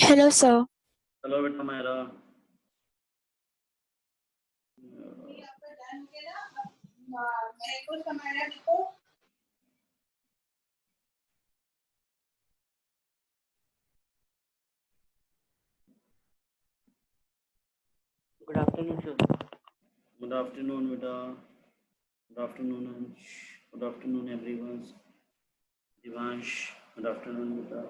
Hello, sir. Hello बेटा मेरा Good afternoon, sir. Good afternoon बेटा गुड आफ्टरनून अंश good afternoon everyone Divansh good afternoon बेटा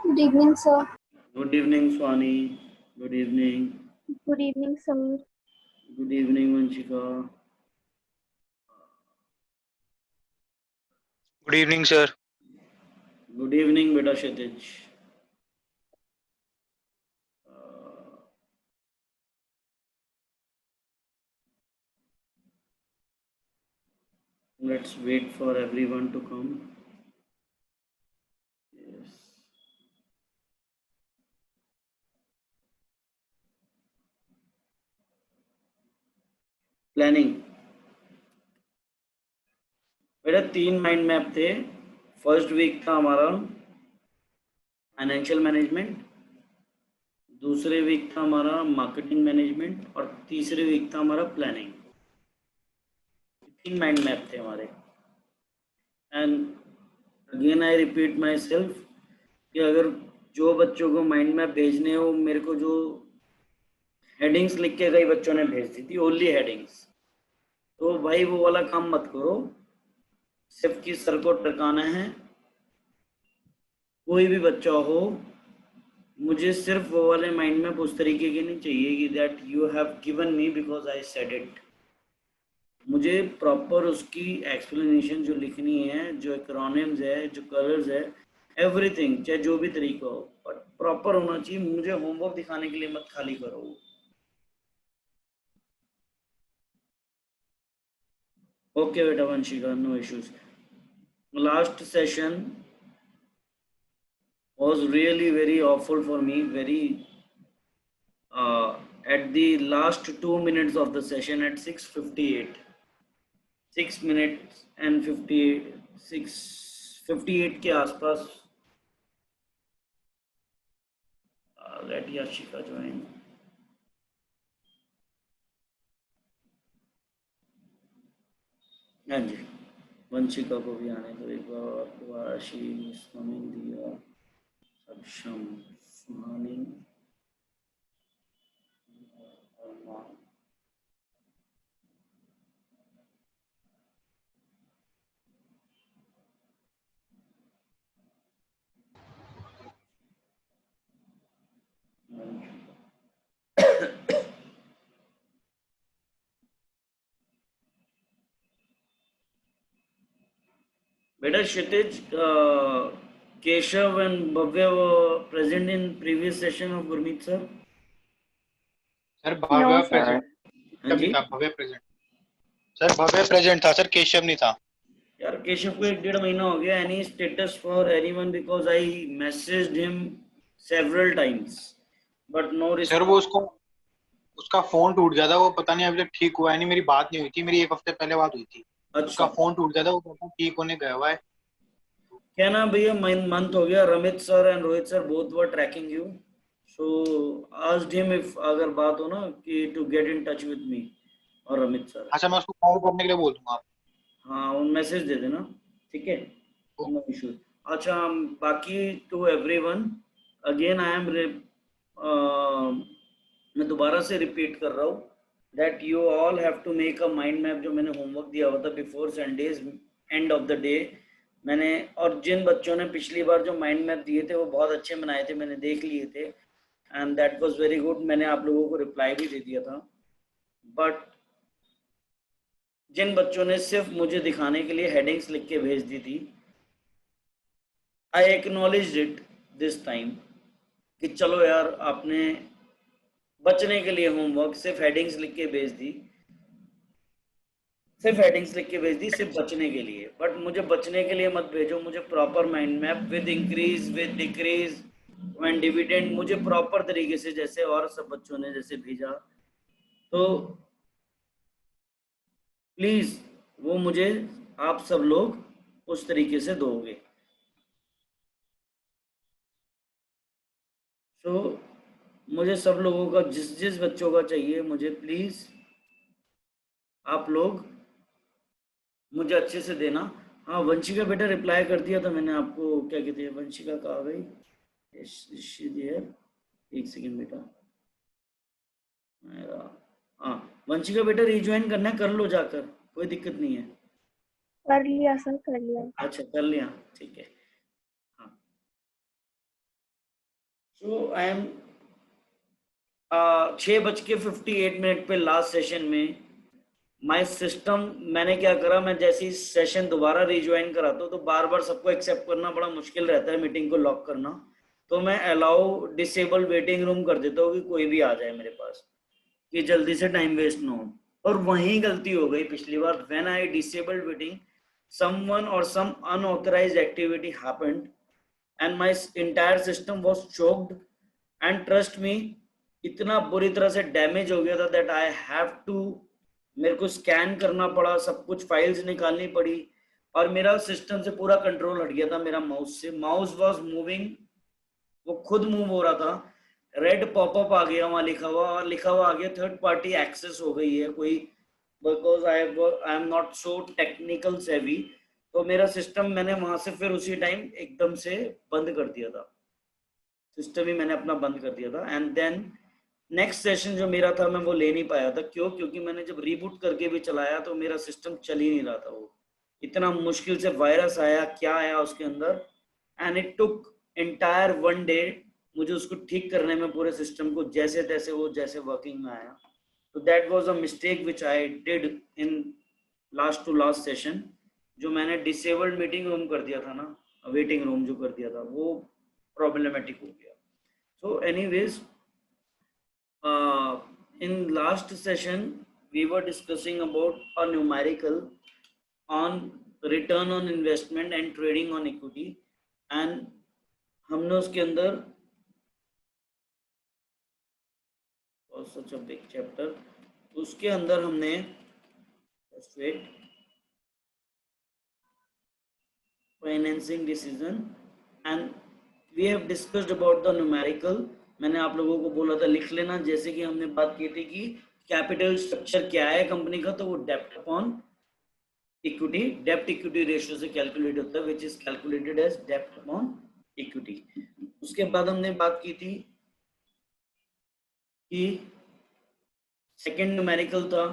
Good evening, sir. Good evening Swani good evening Good evening, Samir. Good evening Vanshika Good evening, sir. Good evening बेटा क्षितिज let's wait for everyone to come. Yes. Planning बेटा 3 mind map थे। First week था हमारा financial management, दूसरे week था हमारा marketing management और तीसरे वीक था हमारा प्लानिंग। 3 माइंड मैप थे हमारे। And again I repeat my self कि अगर जो बच्चों को माइंड मैप भेजने हो, मेरे को जो हेडिंग्स लिख के कई बच्चों ने भेज दी थी, ओनली हेडिंग्स, तो भाई वो वाला काम मत करो। सिर्फ कि सर को टरकाना है, कोई भी बच्चा हो, मुझे सिर्फ वो वाले माइंड मैप उस तरीके के नहीं चाहिए कि that you have given me because I said it. मुझे प्रॉपर उसकी एक्सप्लेनेशन जो लिखनी है, जो एक्रोनिम्स है, जो कलर्स है, एवरीथिंग, चाहे जो भी तरीका हो, बट प्रॉपर होना चाहिए। मुझे होमवर्क दिखाने के लिए मत खाली करो। ओके बेटा Vanshika, no issues. Last session was really very awful for me, very at the last 2 minutes of the session at 6:58, 6 minutes and 6:58 के आसपास let Yashika join. हाँ जी, वंशिका को भी आने दो एक बार दोबारा। शी इज कमिंग, दिया, सक्षम, सुहानी, बेटा क्षितिज, Keshav and Bhavya were present in previous session of Gurmeet sir. Sir, Bhavya No, sir. present. हाँ जी, नहीं था, भव्य प्रेजेंट। सर भव्य प्रेजेंट था सर, केशव नहीं था। यार केशव को 1.5 महीना हो गया। Any status for anyone because I messaged him several times but no sir response. वो उसका फोन टूट गया था, वो पता नहीं अभी तक ठीक हुआ है नहीं। मेरी बात नहीं हुई थी, मेरी 1 हफ्ते पहले बात हुई थी। उसका अच्छा, फोन टूट गया था, वो कहता ठीक होने गया हुआ है। क्या नाम भैया, मंथ हो गया। Ramit sir and Rohit sir both were tracking you, so asked him if अगर बात हो ना कि to get in touch with me और रमित सर। अच्छा, मैं उसको कॉल करने के लिए बोल दूंगा। हाँ, उन मैसेज दे देना, ठीक है, नो इशू। अच्छा, बाकी to everyone again I am मैं दोबारा से रिपीट कर रहा हूँ that you all have to make a mind map. जो मैंने होमवर्क दिया हुआ था before Sundays end of the day, मैंने, और जिन बच्चों ने पिछली बार जो माइंड मैप दिए थे वो बहुत अच्छे बनाए थे, मैंने देख लिए थे। And that was very good, मैंने आप लोगों को रिप्लाई भी दे दिया था। बट जिन बच्चों ने सिर्फ मुझे दिखाने के लिए हेडिंग्स लिख के भेज दी थी, आई एक्नॉलेज्ड इट दिस टाइम कि चलो यार आपने बचने के लिए होमवर्क सिर्फ हेडिंग्स लिख के भेज दी, सिर्फ हेडिंग्स लिख के भेज दी सिर्फ बचने के लिए। बट मुझे बचने के लिए मत भेजो, मुझे proper mind map with increase with decrease when dividend, मुझे प्रॉपर तरीके से जैसे और सब बच्चों ने जैसे भेजा, तो प्लीज वो मुझे आप सब लोग उस तरीके से दोगे। तो मुझे सब लोगों का जिस जिस बच्चों का चाहिए मुझे प्लीज आप लोग मुझे अच्छे से देना। हाँ, वंशिका बेटा रिप्लाई कर दिया था मैंने आपको, क्या कहते हैं वंशिका कहा गई, एक सेकेंड बेटा, हाँ वंशिका बेटा रिज्वाइन करना है कर लो जाकर, कोई दिक्कत नहीं है। कर लिया सर, कर लिया। अच्छा कर लिया, ठीक है। हाँ, सो आई एम 6:58 पे लास्ट सेशन में माय सिस्टम, मैंने क्या करा, मैं जैसे ही सेशन दोबारा रिज्वाइन कराता हूँ तो बार बार सबको एक्सेप्ट करना बड़ा मुश्किल रहता है, मीटिंग को लॉक करना, तो मैं अलाउ डिसेबल वेटिंग रूम कर देता हूँ कि कोई भी आ जाए मेरे पास, कि जल्दी से टाइम वेस्ट ना हो। और वहीं गलती हो गई पिछली बार, when I disabled waiting someone or some unauthorized activity happened and my entire system was choked, and trust me इतना बुरी तरह से डैमेज हो गया था that I have to, मेरे को स्कैन करना पड़ा, सब कुछ फाइल्स निकालनी पड़ी, और मेरा सिस्टम से पूरा कंट्रोल हट गया था मेरा माउस से, माउस वाज मूविंग, वो खुद मूव हो रहा था, रेड पॉपअप आ गया वहां लिखा हुआ, और लिखा हुआ आ गया थर्ड पार्टी एक्सेस हो गई है कोई, because I am not so technical सेवी, तो मेरा सिस्टम मैंने वहां से फिर उसी टाइम एकदम से बंद कर दिया था, सिस्टम ही मैंने अपना बंद कर दिया था। एंड देन नेक्स्ट सेशन जो मेरा था मैं वो ले नहीं पाया था, क्यों, क्योंकि मैंने जब रीबूट करके भी चलाया तो मेरा सिस्टम चल ही नहीं रहा था, वो इतना मुश्किल से वायरस आया, क्या आया उसके अंदर, and it took entire 1 day मुझे उसको ठीक करने में, पूरे सिस्टम को जैसे तैसे वो जैसे वर्किंग में आया। तो that was a mistake which I did in last to last session, जो मैंने डिसेबल्ड मीटिंग रूम कर दिया था ना, वेटिंग रूम जो कर दिया था, वो प्रॉब्लमेटिक हो गया। So anyways in last session we were discussing about a numerical on return on investment and trading on equity, and हमने उसके अंदर such a big chapter, उसके अंदर हमने financing decision and we have discussed about the numerical, मैंने आप लोगों को बोला था लिख लेना, जैसे कि हमने बात की थी कि कैपिटल स्ट्रक्चर क्या है कंपनी का, तो वो डेप्ट अपॉन इक्विटी, डेप्ट इक्विटी रेशियो से कैलकुलेट होता है, विच इज कैलकुलेटेड एज डेप्ट अपॉन इक्विटी। उसके बाद हमने बात की थी कि सेकंड न्यूमेरिकल था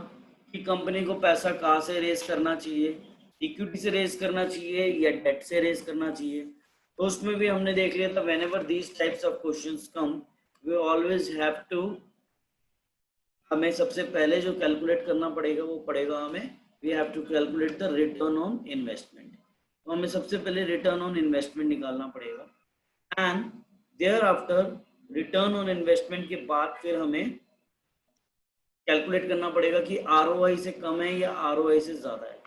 कि कंपनी को पैसा कहाँ से रेज करना चाहिए, इक्विटी से रेज करना चाहिए या डेट से रेज करना चाहिए। तो उसमें भी हमने देख लिया था whenever these types of questions come we always have to, हमें सबसे पहले जो कैलकुलेट करना पड़ेगा वो पड़ेगा हमें, we have to calculate the return on investment. तो हमें सबसे पहले रिटर्न ऑन इन्वेस्टमेंट निकालना पड़ेगा, and thereafter return on investment के बाद फिर हमें कैलकुलेट करना पड़ेगा कि ROI से कम है या ROI से ज्यादा है।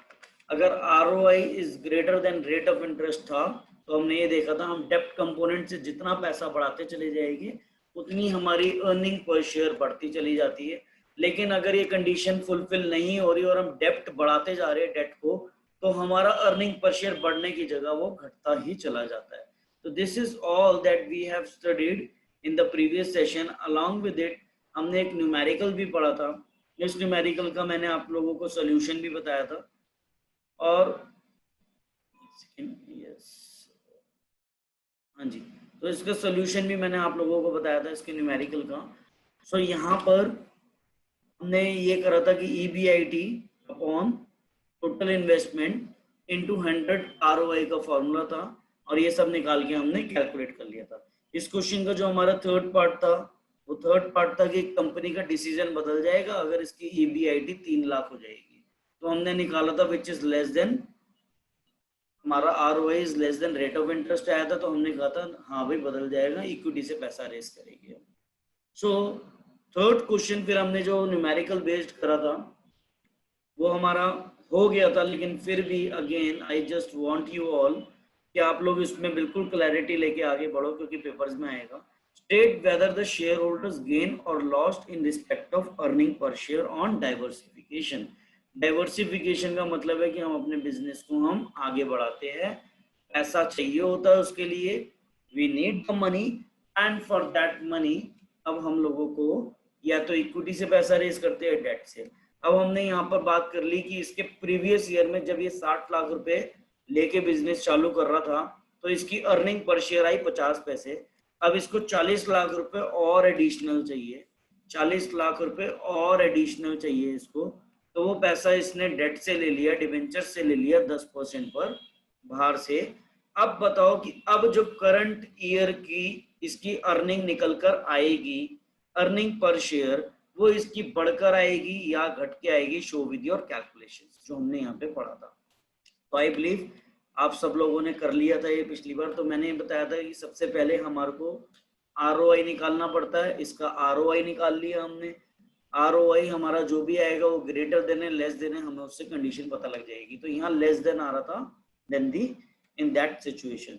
अगर ROI is greater than rate of interest था तो हमने ये देखा था हम डेप्ट कंपोनेंट से जितना पैसा बढ़ाते चले जाएंगे उतनी हमारी अर्निंग पर शेयर बढ़ती चली जाती है। लेकिन अगर ये कंडीशन फुलफिल नहीं हो रही और हम डेप्ट बढ़ाते जा रहे हैं डेट को, तो हमारा अर्निंग पर शेयर बढ़ने की जगह वो घटता ही चला जाता है। तो this is all that we have studied in the previous session. Along with it हमने एक न्यूमेरिकल भी पढ़ा था, इस न्यूमेरिकल का मैंने आप लोगों को सोल्यूशन भी बताया था, और हाँ जी, तो इसका सोल्यूशन भी मैंने आप लोगों को बताया था इसके न्यूमेरिकल का। सो यहाँ पर हमने ये करा था कि EBIT upon total investment into 100 ROI का फॉर्मूला था, और ये सब निकाल के हमने कैलकुलेट कर लिया था। इस क्वेश्चन का जो हमारा थर्ड पार्ट था वो थर्ड पार्ट था कि कंपनी का डिसीजन बदल जाएगा अगर इसकी EBIT 3 लाख हो जाएगी। तो हमने निकाला था विच इज लेस देन, हमारा ROI is less than rate of interest आया था, तो हमने कहा था हाँ भाई बदल जाएगा, इक्विटी से पैसा रेस करेंगे। सो थर्ड क्वेश्चन फिर हमने जो न्यूमेरिकल बेस्ड करा था वो हमारा हो गया था, लेकिन फिर भी again I just want you all कि आप लोग इसमें बिल्कुल क्लैरिटी लेके आगे बढ़ो, क्योंकि पेपर्स में आएगा। State whether the shareholders gain और lost in respect of earning per share on diversification. Diversification का मतलब है कि हम अपने बिजनेस को हम आगे बढ़ाते हैं, पैसा चाहिए होता है उसके लिए, we need the money, and for that money अब हम लोगों को या तो इक्विटी से पैसा रेज करते हैं, डेट से। अब हमने यहाँ पर बात कर ली कि इसके प्रीवियस ईयर में जब ये 60 लाख रुपए लेके बिजनेस चालू कर रहा था तो इसकी अर्निंग पर शेयर आई 50 पैसे। अब इसको 40 लाख रुपए और एडिशनल चाहिए, 40 लाख रुपए और एडिशनल चाहिए इसको, तो वो पैसा इसने डेट से ले लिया, डिवेंचर से ले लिया 10% पर बाहर से। अब बताओ कि अब जो करंट ईयर की इसकी अर्निंग निकल कर आएगी, अर्निंग पर शेयर, वो इसकी बढ़कर आएगी या घट के आएगी, शो विद योर कैलकुलेशंस, जो हमने यहाँ पे पढ़ा था। तो आई बिलीव आप सब लोगों ने कर लिया था ये पिछली बार। तो मैंने बताया था कि सबसे पहले हमारे को ROI निकालना पड़ता है, इसका ROI निकाल लिया हमने। ROI हमारा जो भी आएगा वो ग्रेटर देन है लेस देन है, हमें उससे कंडीशन पता लग जाएगी। तो यहाँ लेस देन आ रहा था, then the in that situation.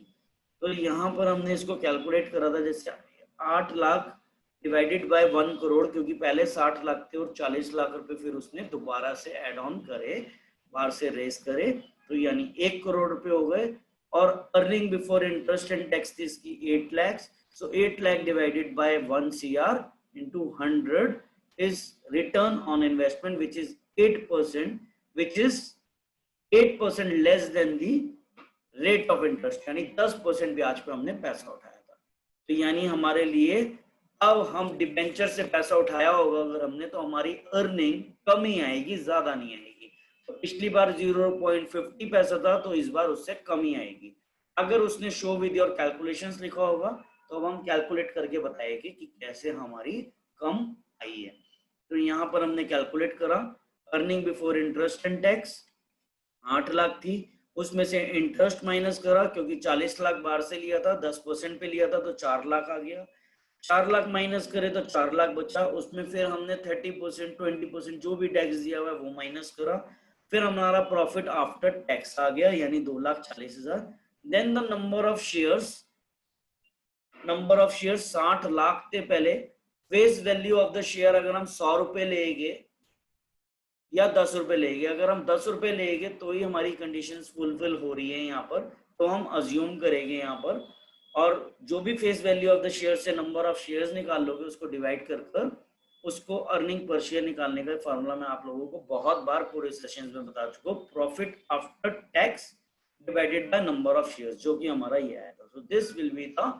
तो यहाँ पर हमने इसको कैलकुलेट करा था, जैसे 8 लाख डिवाइडेड बाय 1 करोड़, क्योंकि पहले 60 लाख थे और 40 लाख रुपए फिर उसने दोबारा से ऐड ऑन करे, बाहर से रेस करे, तो यानी 1 करोड़ रुपए हो गए। और earning before interest and tax थी इसकी 8 लाख, सो 8 lakh divided bye 1 CR into 100 is return on investment, which is 8%, which is 8% less than the rate of interest, यानी 10% ब्याज पे हमने पैसा उठाया था। तो यानी हमारे लिए अब हम डिबेंचर से पैसा उठाया होगा अगर हमने, तो हमारी अर्निंग कम ही आएगी, ज्यादा नहीं आएगी। तो पिछली बार 0.50 पैसा था, तो इस बार उससे कम ही आएगी। अगर उसने शो विद योर कैलकुलेशंस लिखा होगा तो अब हम कैलकुलेट करके बताएंगे कि कैसे हमारी कम आई है। तो यहाँ पर हमने कैलकुलेट करा, earning before interest and tax 8 lakh थी, उसमें से इंटरेस्ट माइनस करा, क्योंकि 40 लाख बाहर से लिया था, 10% पे लिया था, तो 4 लाख आ गया। 4 लाख माइनस करे तो 4 लाख बचा, उसमें फिर हमने 30% 20% जो भी टैक्स दिया हुआ है वो माइनस करा, फिर हमारा प्रॉफिट आफ्टर टैक्स आ गया, यानी 2,40,000। Then the number of shares, 60 lakh थे पहले। Face value of the share अगर हम 100 रुपए लेंगे या 10 रुपए लेंगे, अगर हम 10 रुपए लेंगे तो ही हमारी कंडीशंस फुलफिल हो रही है यहाँ पर, तो हम अज्यूम करेंगे यहाँ पर। और जो भी face value of the share से नंबर ऑफ शेयर्स निकाल लोगे, उसको डिवाइड कर उसको अर्निंग पर शेयर निकालने का फार्मूला मैं आप लोगों को बहुत बार पूरे सेशंस में बता चुका हूँ, profit after tax divided by number of shares, जो कि हमारा ये आया था। So this will be the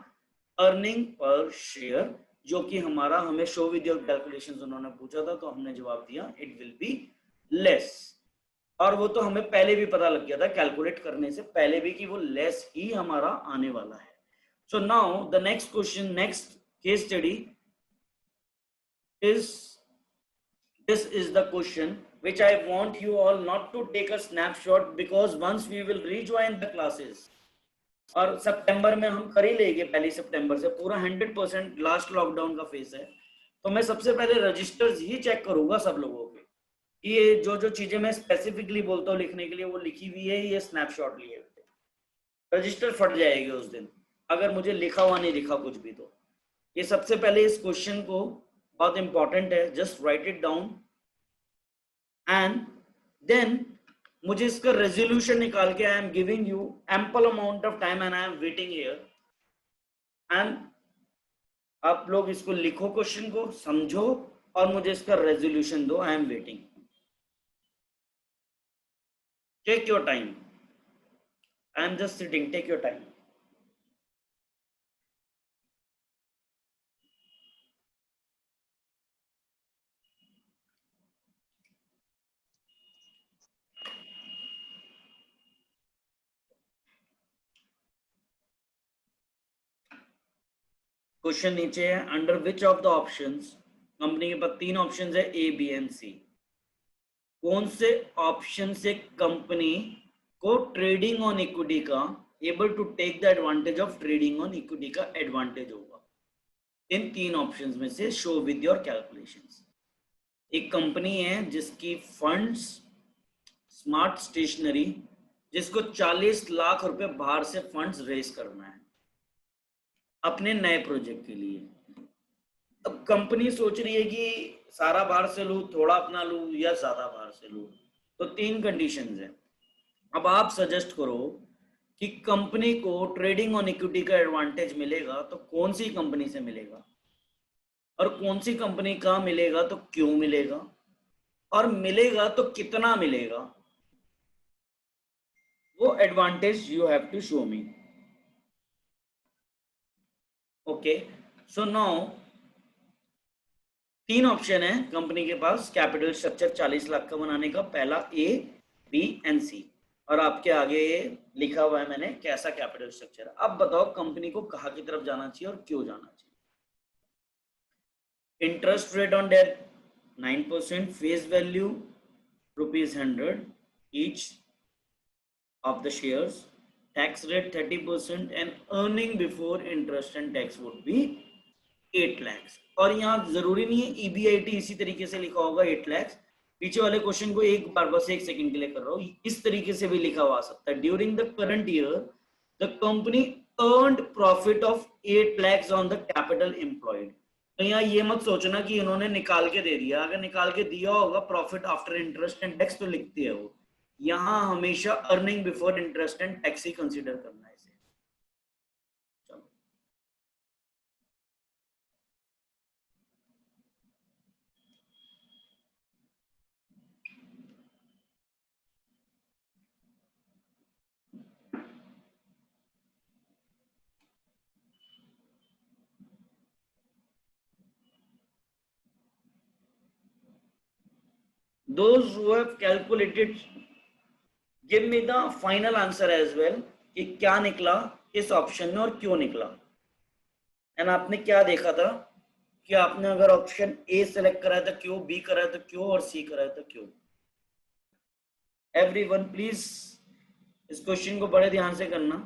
earning per share, जो कि हमारा, हमें शो विद योर कैलकुलेशंस उन्होंने पूछा था, तो हमने जवाब दिया इट विल बी लेस। और वो तो हमें पहले भी पता लग गया था कैलकुलेट करने से पहले भी कि वो लेस ही हमारा आने वाला है। So now the next question, next case study is, this is the question which I want you all not to take a snapshot, because once we will rejoin the classes, और सितंबर में हम कर ही लेंगे, पहली सितंबर से पूरा 100% लास्ट लॉकडाउन का phase है, तो मैं सबसे पहले रजिस्टर्स ही चेक करूंगा सब लोगों के, ये जो जो चीजें मैं स्पेसिफिकली बोलता हूँ लिखने के लिए वो लिखी हुई है, ये स्नैपशॉट लिए हुए, रजिस्टर फट जाएगी उस दिन अगर मुझे लिखा हुआ नहीं दिखा कुछ भी। तो ये सबसे पहले इस क्वेश्चन को, बहुत इंपॉर्टेंट है, just write it down and then मुझे इसका रेजोल्यूशन निकाल के, I am giving you ample amount of time and I am waiting here, and आप लोग इसको लिखो, क्वेश्चन को समझो और मुझे इसका रेजोल्यूशन दो, I am waiting, take your time, I am just sitting, take your time. Question नीचे है, under which of the options, company के पास 3 ऑप्शंस है ए बी एंड सी, कौन से ऑप्शन से कंपनी को ट्रेडिंग ऑन इक्विटी का able to take the advantage of trading on equity का एडवांटेज होगा? इन 3 ऑप्शंस में से शो विद योर कैलकुलेशंस। एक कंपनी है जिसकी फंड्स स्मार्ट स्टेशनरी, जिसको 40 लाख रुपए बाहर से फंड्स रेज करना है अपने नए प्रोजेक्ट के लिए। अब कंपनी सोच रही है कि सारा बाहर से लूं, थोड़ा अपना लूं या ज्यादा बाहर से लूं। तो 3 कंडीशंस है। अब आप सजेस्ट करो कि कंपनी को ट्रेडिंग ऑन इक्विटी का एडवांटेज मिलेगा तो कौन सी कंपनी से मिलेगा, और कौन सी कंपनी का मिलेगा तो क्यों मिलेगा, और मिलेगा तो कितना मिलेगा, वो advantage you have to show me. Okay, so now 3 option है कंपनी के पास कैपिटल स्ट्रक्चर 40 लाख का बनाने का, पहला ए बी एंड सी, और आपके आगे लिखा हुआ है मैंने कैसा कैपिटल स्ट्रक्चर। अब बताओ कंपनी को कहाँ की तरफ जाना चाहिए और क्यों जाना चाहिए। Interest rate on debt 9%, face value ₹100 each of the shares, tax rate 30%, and earning before interest and tax would be 8 lakhs। और यहाँ जरूरी नहीं है EBIT इसी तरीके से लिखा होगा 8 lakhs, पीछे वाले क्वेश्चन को एक बार बस 1 सेकंड के लिए कर रहा हूँ, इस तरीके से भी लिखा हुआ सकता है। During the current year the company earned profit of 8 lakhs on the capital employed. तो यहाँ ये मत सोचना कि इन्होंने निकाल के दे दिया, अगर निकाल के दिया होगा profit after interest and tax तो लिखती है वो, यहाँ हमेशा earning before interest and tax he consider करना है इसे। चलो those who have calculated give me the final answer as well कि क्या निकला इस ऑप्शन में और क्यों निकला। एंड आपने क्या देखा था कि आपने अगर ऑप्शन ए सेलेक्ट करा है तो क्यों, बी करा है तो क्यों, और सी करा है तो क्यों। एवरीवन प्लीज इस क्वेश्चन को बड़े ध्यान से करना।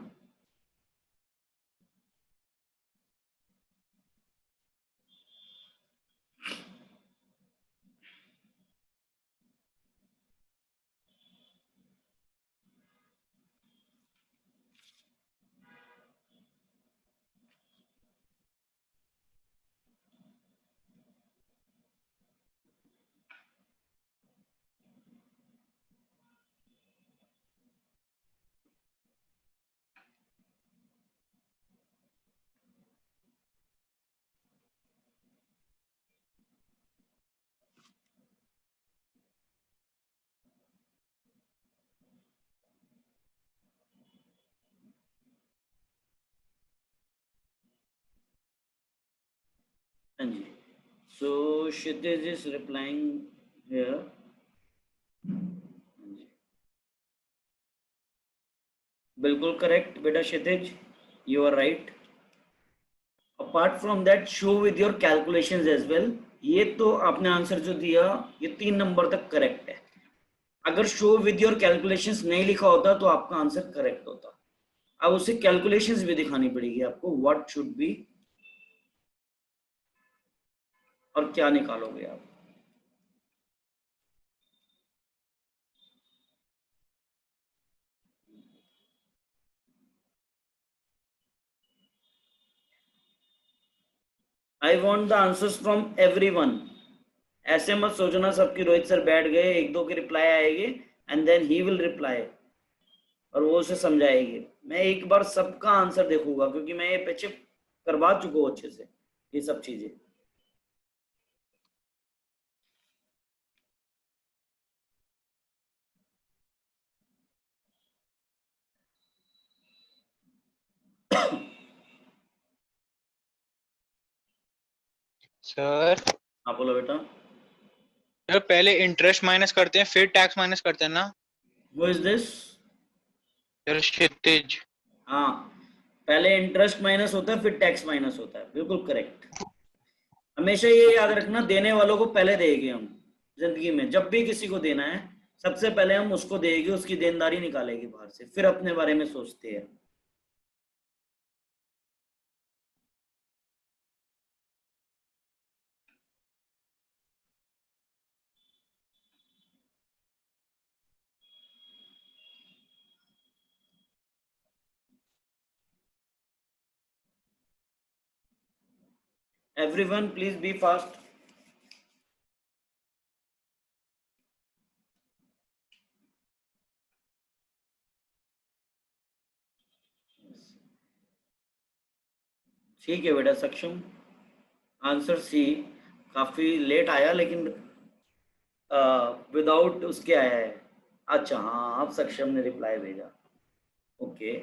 हाँ जी, so Kshitij is replying here. बिल्कुल करेक्ट बेटा Kshitij, you are right. Apart from that show with your calculations as well. ये तो आपने आंसर जो दिया ये 3 नंबर तक करेक्ट है। अगर शो विद योर कैलकुलेशंस नहीं लिखा होता तो आपका आंसर करेक्ट होता। अब उसे कैलकुलेशंस भी दिखानी पड़ेगी आपको, व्हाट शुड बी और क्या निकालोगे आप। I want the answers from everyone. ऐसे मत सोचना सबकी रोहित सर बैठ गए, 1-2 के रिप्लाई आएंगे and then he will reply और वो उसे समझाएगी। मैं एक बार सबका आंसर देखूंगा क्योंकि मैं ये पीछे करवा चुका हूँ अच्छे से ये सब चीजें। सर हाँ बोलो बेटा। सर पहले इंटरेस्ट माइनस करते हैं फिर टैक्स माइनस करते हैं ना? Who is this? सर क्षितिज। हाँ, पहले इंटरेस्ट माइनस होता है, फिर टैक्स माइनस होता है, बिल्कुल करेक्ट। हमेशा ये याद रखना, देने वालों को पहले देंगे हम। जिंदगी में जब भी किसी को देना है, सबसे पहले हम उसको देंगे, उसकी देनदारी निकालेंगे बाहर से, फिर अपने बारे में सोचते हैं। Everyone, please be fast. ठीक है बेटा, सक्षम आंसर सी। काफी लेट आया लेकिन विदाउट उसके आया है। अच्छा हाँ, अब सक्षम ने रिप्लाई भेजा। ओके,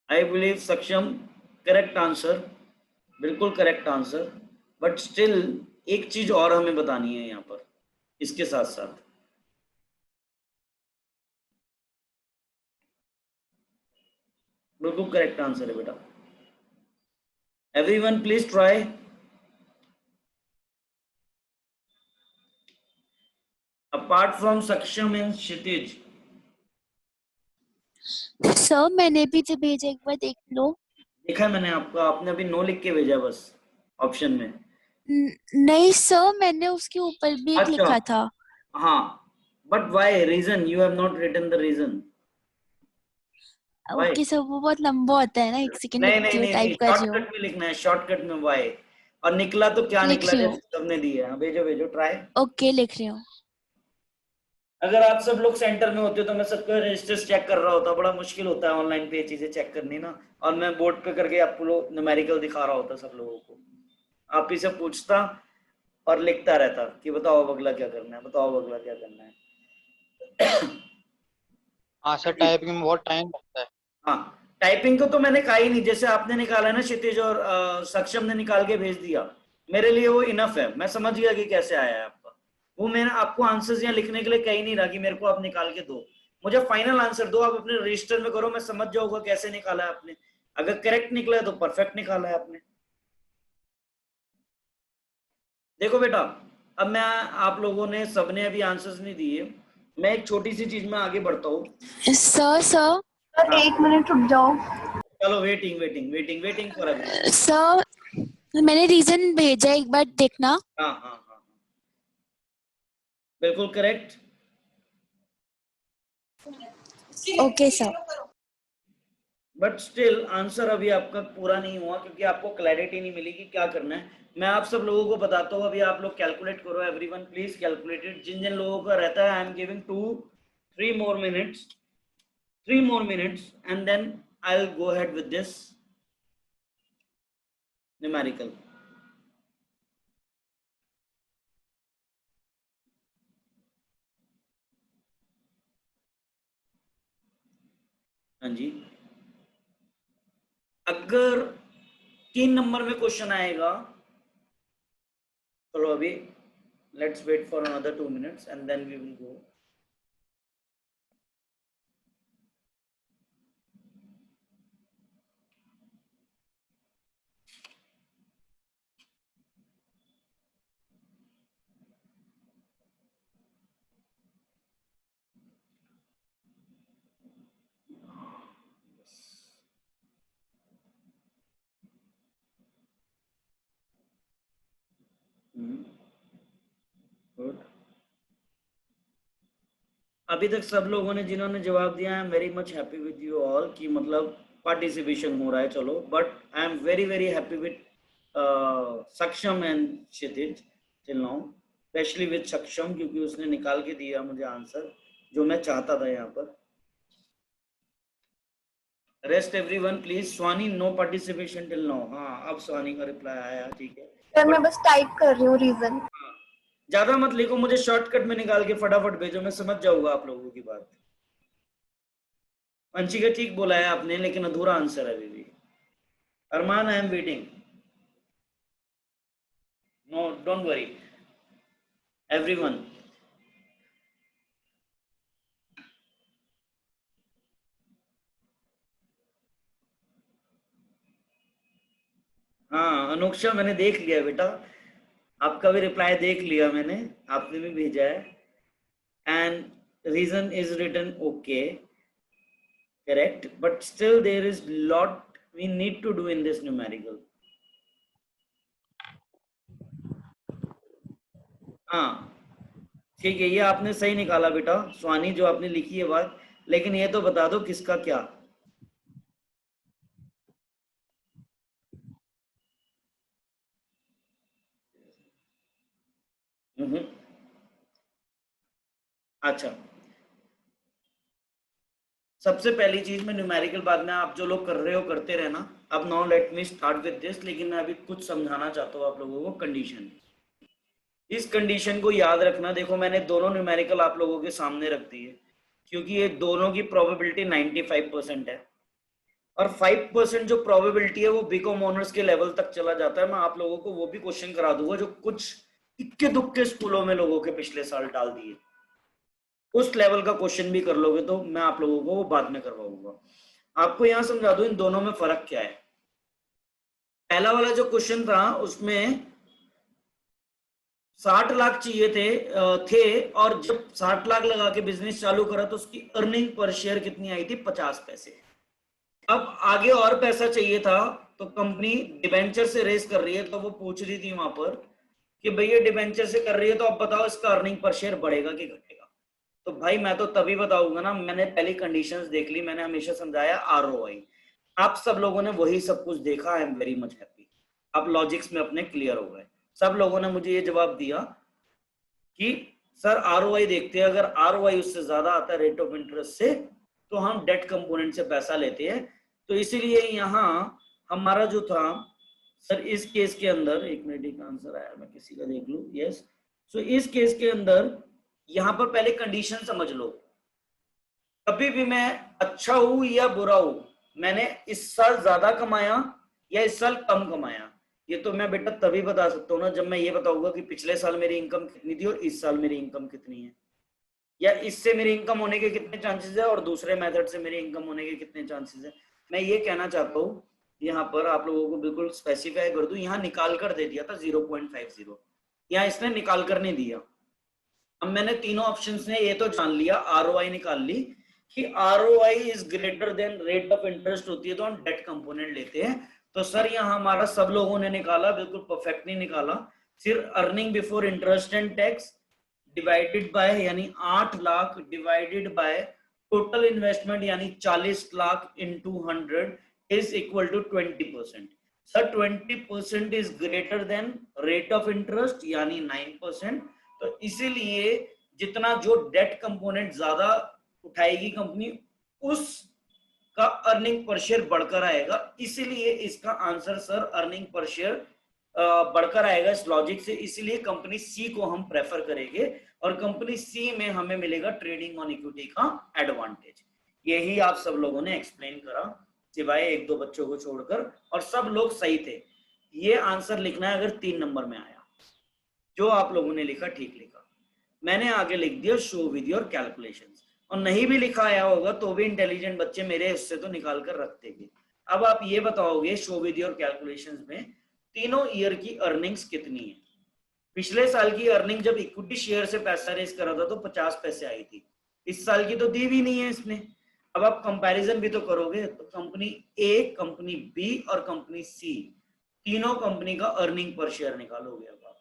आई बिलीव सक्षम करेक्ट आंसर, बिल्कुल करेक्ट आंसर। बट स्टिल एक चीज और हमें बतानी है यहाँ पर इसके साथ साथ। बिल्कुल करेक्ट आंसर है बेटा। Everyone please try. Apart from सक्षम एंड क्षितिज। सर मैंने भी तो भेजा, एक बार देख लो। देखा मैंने आपको, आपने अभी नो लिख के भेजा बस ऑप्शन में। नहीं सर, मैंने उसके ऊपर भी एक अच्छा लिखा था। हाँ, but why reason you have not written the reason? Why? Okay sir, वो बहुत लंबा होता है ना, एक सेकंड नहीं नहीं रुकिए, नहीं नहीं, टाइप कर रही हूँ। शॉर्टकट में लिखना है, शॉर्टकट में व्हाई। और निकला तो क्या लिख निकला रही हूँ। जैसे सबने दिया है। भेजो भेजो, ट्राई। ओके, लिख रही हूँ। अगर आप सब लोग सेंटर में होते तो मैं सबका रजिस्टर्स चेक कर रहा होता। बड़ा मुश्किल होता है ऑनलाइन पे ये चीजें चेक करनी ना, और मैं बोर्ड पे करके आपको लोग न्यूमेरिकल दिखा रहा होता सब लोगों को। आप ही से पूछता और लिखता रहता कि बताओ अब अगला क्या करना है, बताओ अब अगला क्या करना है। हाँ सर, टाइपिंग में बहुत टाइम लगता है। हाँ, टाइपिंग को तो मैंने कहा ही नहीं। जैसे आपने निकाला है ना क्षितिज और सक्षम ने निकाल के भेज दिया, मेरे लिए वो इनफ है। मैं समझ गया कि कैसे आया है आपका। वो मैंने आपको आंसर्स यहाँ लिखने के लिए कह ही नहीं रहा कि मेरे को आप निकाल के दो। मुझे फाइनल आंसर दो, आप अपने रजिस्टर में करो, मैं समझ जाऊंगा कैसे निकाला है आपने। अगर करेक्ट निकला है तो परफेक्ट निकाला है आपने। देखो बेटा, अब मैं, आप लोगों ने सबने अभी आंसर्स नहीं दिए, मैं एक छोटी सी चीज में आगे बढ़ता हूँ। सर सर हाँ, 1 मिनट रुक जाओ। चलो, waiting waiting waiting waiting for everyone. Sir मैंने रीजन भेजा, एक बार देखना। हाँ हाँ हाँ हाँ, बिल्कुल correct. Okay sir. But still answer अभी आपका पूरा नहीं हुआ, क्योंकि आपको क्लैरिटी नहीं मिली कि क्या करना है। मैं आप सब लोगों को बताता हूँ, अभी आप लोग कैलकुलेट करो। Everyone please calculate it. जिन जिन लोगों का रहता है, I am giving 3 more minutes and then I'll go ahead with this numerical. हाँ जी, अगर 3 नंबर में क्वेश्चन आएगा, चलो अभी let's wait for another 2 minutes and then we will go. Good. अभी तक सब लोगों ने जिन्होंने जवाब दिया, I am very much happy with you all, कि मतलब पार्टिसिपेशन हो रहा है। चलो, but I am very very happy with Saksham and Kshitij till now, specially with Saksham, क्योंकि उसने निकाल के दिया मुझे आंसर जो मैं चाहता था यहाँ पर। Rest everyone please. Swani no participation till now. हाँ, अब स्वानी का रिप्लाई आया, ठीक है। सर मैं बस टाइप कर रही हूँ रीजन। हाँ, ज्यादा मत लिखो, मुझे शॉर्टकट में निकाल के फटाफट भेजो, मैं समझ जाऊंगा आप लोगों की बात। अंशिका ठीक बोला है आपने, लेकिन अधूरा आंसर है अभी भी। Arman, I am waiting. No, don't worry everyone. हाँ अनुक्षा, मैंने देख लिया बेटा, आपका भी रिप्लाई देख लिया मैंने, आपने भी भेजा है। And reason is written okay, correct, but still there is lot we need to do in this numerical. हाँ ठीक है, ये आपने सही निकाला बेटा स्वानी, जो आपने लिखी है बात, लेकिन ये तो बता दो किसका क्या। अच्छा, सबसे पहली चीज में न्यूमेरिकल, बाद में आप जो लोग कर रहे हो करते रहना। अब now let me start with this, लेकिन मैं अभी कुछ समझाना चाहता हूँ आप लोगों को कंडीशन। इस कंडीशन को याद रखना। देखो मैंने दोनों न्यूमेरिकल आप लोगों के सामने रख दी है, क्योंकि ये दोनों की प्रोबेबिलिटी 95% है, और 5% जो प्रोबेबिलिटी है वो बीकॉम ऑनर्स के लेवल तक चला जाता है। मैं आप लोगों को वो भी क्वेश्चन करा दूंगा जो कुछ इक्के दुक्के स्कूलों में लोगों के पिछले साल डाल दिए, उस लेवल का क्वेश्चन भी कर लोगे तो मैं आप लोगों को वो बाद में करवाऊंगा। आपको यहां समझा दूं इन दोनों में फर्क क्या है। पहला वाला जो क्वेश्चन था उसमें 60 लाख चाहिए थे, और जब 60 लाख लगा के बिजनेस चालू करा तो उसकी अर्निंग पर शेयर कितनी आई थी? 50 पैसे। अब आगे और पैसा चाहिए था, तो कंपनी डिबेंचर से रेस कर रही है, तो वो पूछ रही थी वहां पर कि भैया डिबेंचर से कर रही है तो अब बताओ इसका अर्निंग पर शेयर बढ़ेगा कि घटेगा। तो भाई मैं तो तभी बताऊंगा ना, मैंने पहली कंडीशंस देख ली, मैंने हमेशा समझाया ROI। आप सब लोगों ने वही सब कुछ देखा, आई एम वेरी मच हैप्पी। आप लॉजिक्स में अपने क्लियर हो गए। सब लोगों ने मुझे ये जवाब दिया कि सर ROI देखते हैं, अगर ROI उससे ज्यादा आता है रेट ऑफ इंटरेस्ट से, तो हम डेट कंपोनेंट से पैसा लेते हैं। तो इसीलिए यहाँ हमारा जो था सर, इस केस के अंदर, एक मिनट, एक आंसर आया, मैं किसी का देख लूं। यस, सो इस केस के अंदर यहां पर पहले कंडीशन समझ लो। कभी भी मैं अच्छा हूं या बुरा हूं, मैंने इस साल ज्यादा कमाया या इस साल कम कमाया, ये तो मैं बेटा तभी बता सकता हूँ ना जब मैं ये बताऊंगा कि पिछले साल मेरी इनकम कितनी थी और इस साल मेरी इनकम कितनी है, या इससे मेरी इनकम होने के कितने चांसेस है और दूसरे मेथड से मेरी इनकम होने के कितने चांसेस है। मैं ये कहना चाहता हूँ, यहाँ पर आप लोगों को बिल्कुल स्पेसिफाई कर दूं, यहाँ निकाल कर दे दिया था 0.50, यहाँ इसने निकाल कर नहीं दिया। अब मैंने तीनों ऑप्शंस ने ये तो जान लिया, ROI निकाल ली कि ROI is greater than rate of interest होती है तो हम डेट कंपोनेंट लेते हैं। तो सर यहाँ हमारा सब लोगों ने निकाला, बिल्कुल परफेक्ट नहीं निकाला, सिर्फ earning before interest and tax divided by, यानी 8 lakh divided by total investment यानी 40 lakh into 100 is equal to 20%। Sir 20% is greater than rate of interest यानी 9%। तो इसीलिए जितना जो डेट कंपोनेंट ज्यादा उठाएगी कंपनी, उस का अर्निंग पर शेयर बढ़कर आएगा। इसीलिए इसका answer sir earning per share बढ़कर आएगा इस लॉजिक से। इसीलिए कंपनी सी को हम प्रेफर करेंगे और कंपनी सी में हमें मिलेगा ट्रेडिंग ऑन इक्विटी का एडवांटेज। यही आप सब लोगों ने एक्सप्लेन करा, सिवाय एक दो बच्चों को छोड़कर, और सब लोग सही थे। ये आंसर लिखना है अगर 3 नंबर में आया, जो आप लोगों ने लिखा ठीक लिखा। मैंने आगे लिख दिया शो विद योर कैलकुलेशंस, और नहीं भी लिखा आया होगा तो भी इंटेलिजेंट बच्चे मेरे हिस्से तो निकाल कर रख देंगे। अब आप ये बताओगे शो विद योर कैलकुलेशंस में तीनों ईयर की अर्निंग्स कितनी है। पिछले साल की अर्निंग जब इक्विटी शेयर से पैसा रेस करा था तो 50 पैसे आई थी, इस साल की तो दी भी नहीं है इसने। अब आप कंपैरिजन भी तो करोगे, तो कंपनी ए, कंपनी बी और कंपनी सी, तीनों कंपनी का अर्निंग पर शेयर निकालोगे। अब आप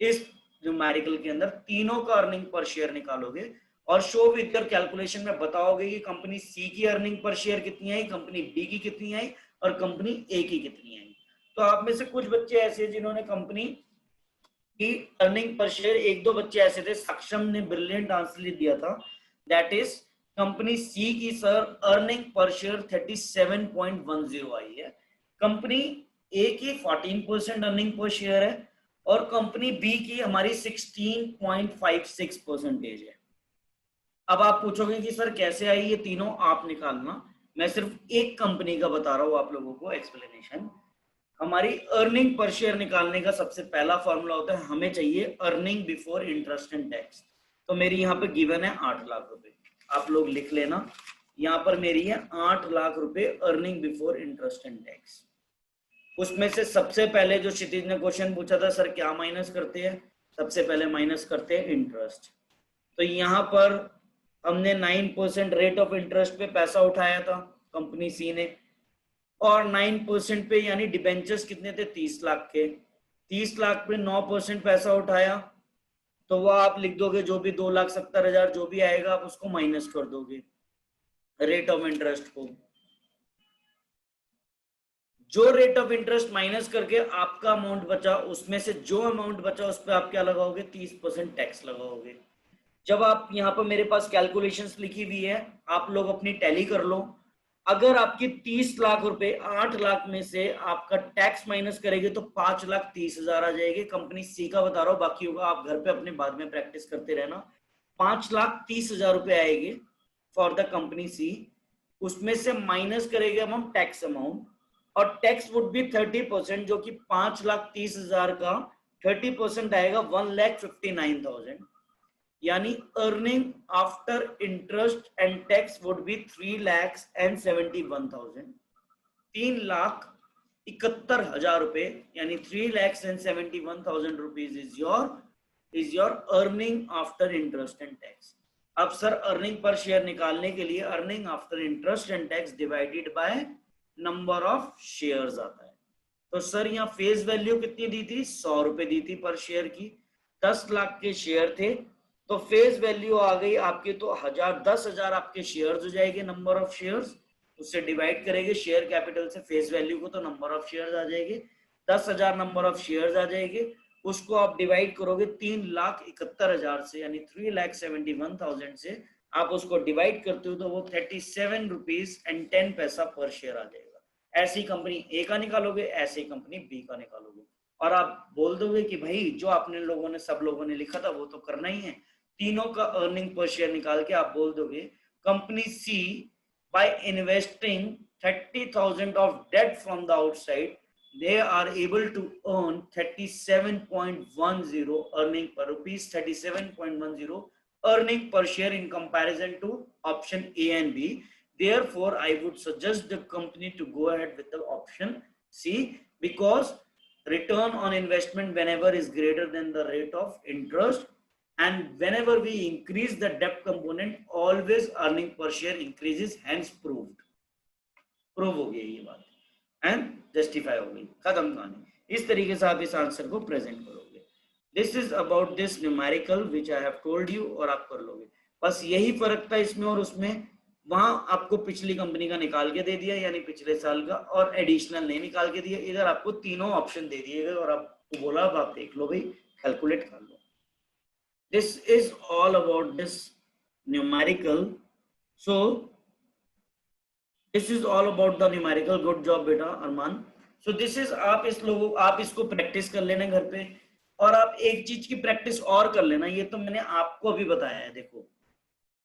इस न्यूमेरिकल के अंदर तीनों का अर्निंग पर शेयर निकालोगे और शो विद योर कैलकुलेशन में बताओगे कि कंपनी सी की अर्निंग पर शेयर कितनी आई, कंपनी बी की कितनी आई और कंपनी ए की कितनी आई। तो आप में से कुछ बच्चे ऐसे जिन्होंने कंपनी की अर्निंग पर शेयर, एक दो बच्चे ऐसे थे, सक्षम ने ब्रिलियंट आंसर दिया था, दैट इज कंपनी सी की सर अर्निंग पर शेयर 37.10 आई है, कंपनी ए की 14% अर्निंग पर शेयर है और कंपनी बी की हमारी 16.56% है। अब आप पूछोगे कि सर कैसे आई ये तीनों, आप निकालना, मैं सिर्फ एक कंपनी का बता रहा हूं आप लोगों को एक्सप्लेनेशन। हमारी अर्निंग पर शेयर निकालने का सबसे पहला फॉर्मूला होता है, हमें चाहिए earning before interest and tax. तो मेरी यहाँ पे गिवन है 8 लाख रुपए, आप लोग लिख लेना, यहाँ पर मेरी है 8 लाख रुपए earning before interest and tax. उसमें से सबसे पहले जो क्षितिज ने क्वेश्चन पूछा था, सर क्या माइनस करते हैं, सबसे पहले माइनस करते हैं इंटरेस्ट। तो यहाँ पर हमने 9% रेट ऑफ इंटरेस्ट पे पैसा उठाया था कंपनी सी ने, और 9% पे यानी डिबेंचर्स कितने थे, 30 लाख के, 30 लाख पे 9% पैसा उठाया, तो वो आप लिख दोगे जो भी 2,70,000 जो भी आएगा आप उसको माइनस कर दोगे रेट ऑफ इंटरेस्ट को। जो रेट ऑफ इंटरेस्ट माइनस करके आपका अमाउंट बचा, उसमें से जो अमाउंट बचा उस पर आप क्या लगाओगे, 30% टैक्स लगाओगे। जब आप यहाँ पर मेरे पास कैलकुलेशंस लिखी हुई है, आप लोग अपनी टैली कर लो। अगर आपकी 30 लाख रुपए 8 लाख में से आपका टैक्स माइनस करेंगे तो 5,30,000 आ जाएगी। कंपनी सी का बता रहा हूँ, बाकी होगा आप घर पे अपने बाद में प्रैक्टिस करते रहना। 5,30,000 रुपए आएंगे फॉर द कंपनी सी। उसमें से माइनस करेंगे हम टैक्स अमाउंट, और टैक्स वुड बी 30%, जो कि 5,30,000 का 30% आएगा 1,59,000, यानी earning after interest and tax would be 3,71,000, 3,71,000 रुपए, यानी 3,71,000 rupees is your earning after interest and tax. अब सर अर्निंग पर शेयर निकालने के लिए earning after interest and tax divided by number of shares आता है। तो सर यहाँ फेस वैल्यू कितनी दी थी, 100 रुपए दी थी पर शेयर की, 10 लाख के शेयर थे, तो फेस वैल्यू आ गई आपके तो 10,000 आपके शेयर्स हो जाएंगे, नंबर ऑफ शेयर्स, उससे डिवाइड करेंगे शेयर कैपिटल से फेस वैल्यू को, तो नंबर ऑफ शेयर्स आ जाएंगे, 10,000 नंबर ऑफ शेयर्स आ जाएंगे, उसको आप डिवाइड करोगे 3,71,000 से, यानी 3,71,000 से आप उसको डिवाइड करते हो तो वो 37 रुपीज एंड 10 पैसा पर शेयर आ जाएगा। ऐसी कंपनी ए का निकालोगे, ऐसी कंपनी बी का निकालोगे, और आप बोल दोगे कि भाई जो आपने लोगों ने सब लोगों ने लिखा था वो तो करना ही है, तीनों का अर्निंग पर शेयर निकाल के आप बोल दोगे company C by investing 30,000 of debt from the outside they are able to earn 37.10 earning per rupees 37.10 earning per share in comparison to option A and B. Therefore, I would suggest the company to go ahead with the option C, because return on investment whenever is greater than the rate of interest, and whenever we increase the debt component, always earning per share increases, hence proved. Prove हो गई ये बात and justify हो गई, खत्म कहानी। इस तरीके से आप इस आंसर को प्रेजेंट करोगे। This is about this numerical which I have told you, और आप कर लोगे। बस यही फर्क था इसमें और उसमें, वहां आपको पिछली कंपनी का निकाल के दे दिया यानी पिछले साल का, और एडिशनल नहीं निकाल के दिया, इधर आपको तीनों ऑप्शन दे दिए गए और आपको बोला अब आप देख लो भाई, कैलकुलेट कर लो। This is all about this numerical. So this is all about the numerical. good job beta Arman. so this is आप इसको प्रैक्टिस कर लेना घर पे, और आप एक चीज की प्रैक्टिस और कर लेना, ये तो मैंने आपको अभी बताया है। देखो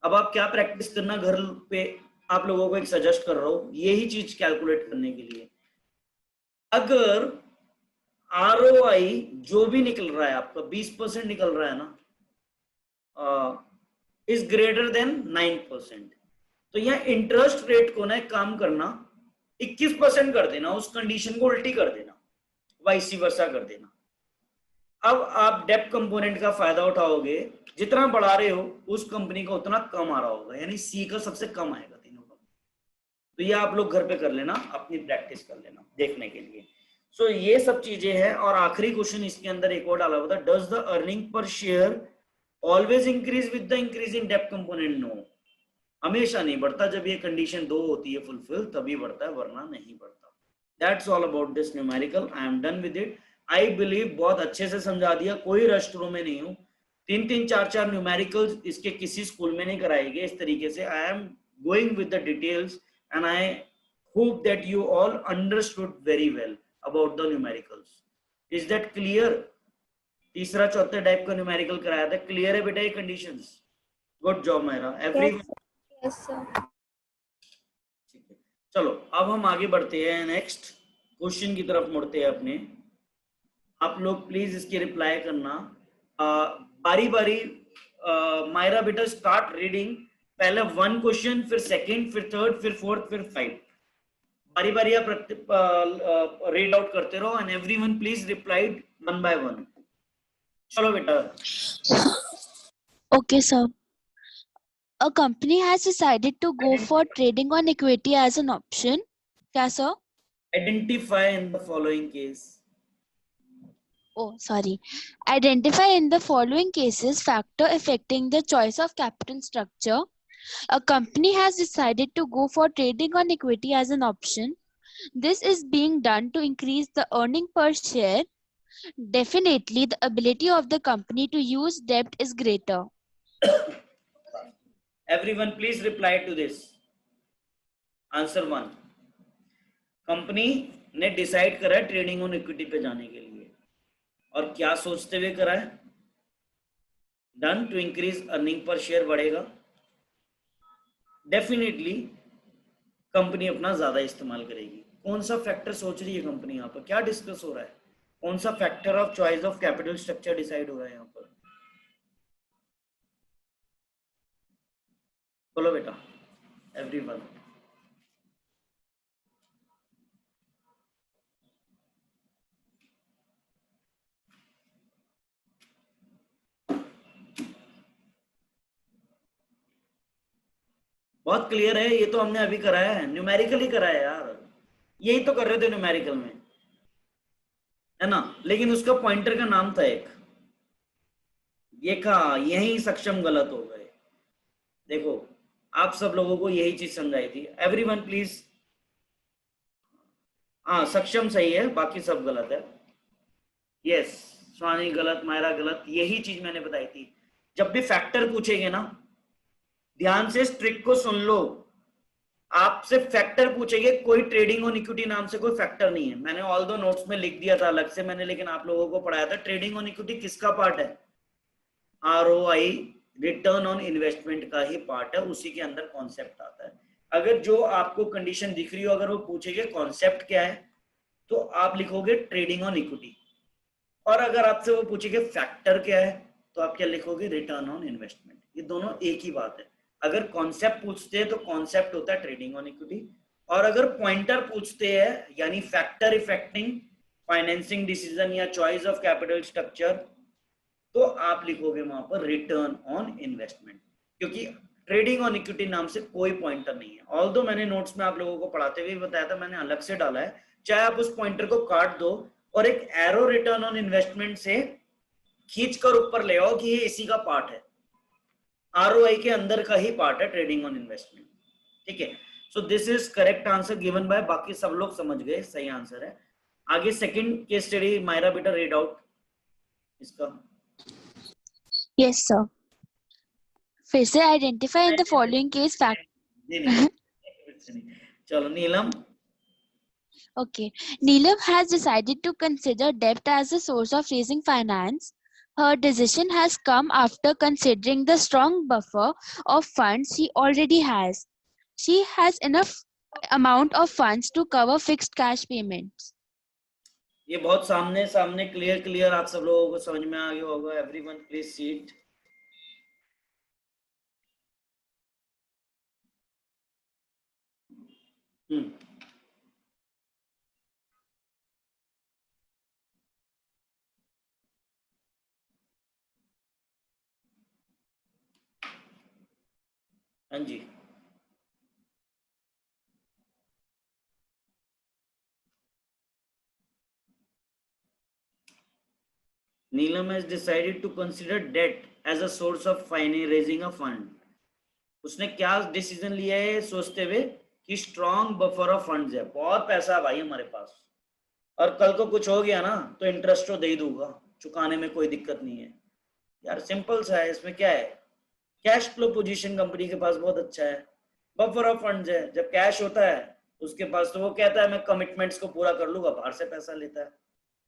अब आप क्या प्रैक्टिस करना घर पे, आप लोगों को एक सजेस्ट कर रहा हूं यही चीज कैलकुलेट करने के लिए। अगर ROI जो भी निकल रहा है आपका 20% निकल रहा है ना, इज ग्रेटर देन 9%, तो यहाँ इंटरेस्ट रेट को ना एक काम करना 21% कर देना, उस कंडीशन को उल्टी कर देना, वाइस वर्सा कर देना। अब आप डेप्ट कंपोनेंट का फायदा उठाओगे, जितना बढ़ा रहे हो उस कंपनी का उतना कम आ रहा होगा, यानी सी का सबसे कम आएगा तीनों का। तो ये आप लोग घर पे कर लेना, अपनी प्रैक्टिस कर लेना देखने के लिए। सो ये सब चीजें हैं। और आखिरी क्वेश्चन इसके अंदर एक और डाला हुआ था, does the earning per share always increase with the increase in डेप्ट कंपोनेंट? नो, हमेशा नहीं बढ़ता, जब ये कंडीशन 2 होती है फुलफिल तभी बढ़ता है, वरना नहीं बढ़ता। That's all about this numerical. I am done with it. I believe बहुत अच्छे से समझा दिया, कोई रश थ्रू में नहीं हूँ। 3-3, 4-4 न्यूमेरिकल्स इसके किसी स्कूल में नहीं कराए गए इस तरीके से। I am going with the details and I hope that you all understood very well about the numericals. Is that clear? तीसरा चौथा टाइप का न्यूमेरिकल कराया था, क्लियर है बेटा ये कंडीशंस? गुड जॉब मेरा एवरीवन। Yes, sir. ठीक है, चलो अब हम आगे बढ़ते हैं, नेक्स्ट क्वेश्चन की तरफ मुड़ते हैं अपने। आप लोग प्लीज इसकी रिप्लाई करना बारी बारी। मायरा बेटा स्टार्ट रीडिंग, पहले 1 क्वेश्चन, फिर सेकंड, फिर थर्ड, फिर फोर्थ, फिर 5। बारी बारी आप रीड आउट करते रहो and everyone please replied one by one. चलो बेटा। Okay, sir. A company has decided to go for trading on equity as an option. क्या sir? Identify in the following case. Oh, sorry. Identify in the following cases factor affecting the choice of capital structure. A company has decided to go for trading on equity as an option. This is being done to increase the earning per share. Definitely, the ability of the company to use debt is greater. Everyone please reply to this. Answer 1, company ने decide करा है trading on equity पे जाने के लिए, और क्या सोचते हुए करा है? Done to increase earning per share बढ़ेगा। डेफिनेटली कंपनी अपना ज्यादा इस्तेमाल करेगी। कौन सा फैक्टर सोच रही है कंपनी? यहाँ पर क्या डिस्कस हो रहा है? कौन सा factor of choice of capital structure decide हो रहा है यहाँ पर? बोलो बेटा एवरीवन। बहुत क्लियर है, ये तो हमने अभी कराया है, न्यूमेरिकली कराया है यार, यही तो कर रहे थे न्यूमेरिकल में, है ना? लेकिन उसका पॉइंटर का नाम था एक, ये कहा यही सक्षम गलत हो गए। देखो आप सब लोगों को यही चीज समझाई थी। Everyone please. हाँ सक्षम सही है, बाकी सब गलत है। यस स्वानी गलत, मायरा गलत, यही चीज मैंने बताई थी। जब भी फैक्टर पूछेंगे ना, ध्यान से स्ट्रिक को सुन लो, आपसे फैक्टर पूछेंगे, कोई ट्रेडिंग ऑन इक्विटी नाम से कोई फैक्टर नहीं है। मैंने ऑल दो नोट्स में लिख दिया था अलग से मैंने, लेकिन आप लोगों को पढ़ाया था ट्रेडिंग ऑन इक्विटी किसका पार्ट है? ROI रिटर्न ऑन इन्वेस्टमेंट का ही पार्ट है, उसी के अंदर कॉन्सेप्ट आता है। अगर जो आपको कंडीशन दिख रही हो, अगर वो पूछेंगे कॉन्सेप्ट क्या है, तो आप लिखोगे ट्रेडिंग ऑन इक्विटी, और अगर आपसे वो पूछेंगे फैक्टर क्या है, तो आप क्या लिखोगे? Return on investment. ये दोनों एक ही बात है। अगर कॉन्सेप्ट पूछते हैं तो कॉन्सेप्ट होता है ट्रेडिंग ऑन इक्विटी, और अगर पॉइंटर पूछते हैं यानी फैक्टर इफेक्टिंग फाइनेंसिंग डिसीजन या चॉइस ऑफ कैपिटल स्ट्रक्चर, तो आप लिखोगे वहां पर रिटर्न ऑन इन्वेस्टमेंट, क्योंकि ट्रेडिंग ऑन इक्विटी नाम से कोई पॉइंटर नहीं है। ऑल्दो मैंने नोट्स में आप लोगों को पढ़ाते हुए बताया था, मैंने अलग से डाला है, चाहे आप उस पॉइंटर को काट दो और एक एरो रिटर्न ऑन इन्वेस्टमेंट से खींचकर ऊपर ले आओ कि ये इसी का पार्ट है, ROI के अंदर का ही पार्ट है ट्रेडिंग ऑन इन्वेस्टमेंट। ठीक है, so this is correct answer given by, बाकी सब लोग समझ गए सही आंसर है। आगे सेकंड केस स्टडी मायरा बेटा रीड आउट इसका। Yes, sir. फिर से identify in the following case fact. चलो नीलम। Okay. Neelam has decided to consider debt as a source of raising finance. Her decision has come after considering the strong buffer of funds she already has. She has enough amount of funds to cover fixed cash payments. ये बहुत सामने सामने clear आप सब लोगों को समझ में आ गया होगा। Everyone please seat. हाँ जी, Neelam has decided to consider debt as a source of raising a fund. उसने क्या डिसीजन लिया है? सोचते हुए कि स्ट्रॉन्ग बफर ऑफ फंड्स है, बहुत पैसा है भाई हमारे पास, और कल को कुछ हो गया ना तो इंटरेस्ट तो दे ही दूंगा, चुकाने में कोई दिक्कत नहीं है। यार सिंपल सा है, इसमें क्या है? कैश फ्लो पोजीशन कंपनी के पास बहुत अच्छा है, बफर ऑफ फंड्स है। जब कैश होता है उसके पास तो वो कहता है मैं कमिटमेंट्स को पूरा कर लूंगा, बाहर से पैसा लेता है,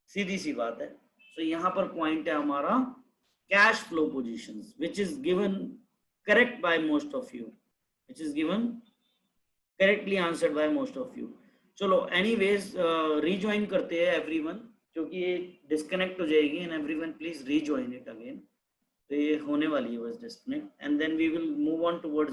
सीधी सी बात है। तो यहाँ पर पॉइंट है हमारा cash flow positions, which is given correct by most of you, which is given correctly answered by most of you. चलो एनीवेज रीजॉइन करते हैं एवरीवन, क्योंकि ये डिस्कनेक्ट हो जाएगी, and everyone please rejoin it again. तो ये होने वाली है बस disconnect, and then we will move on towards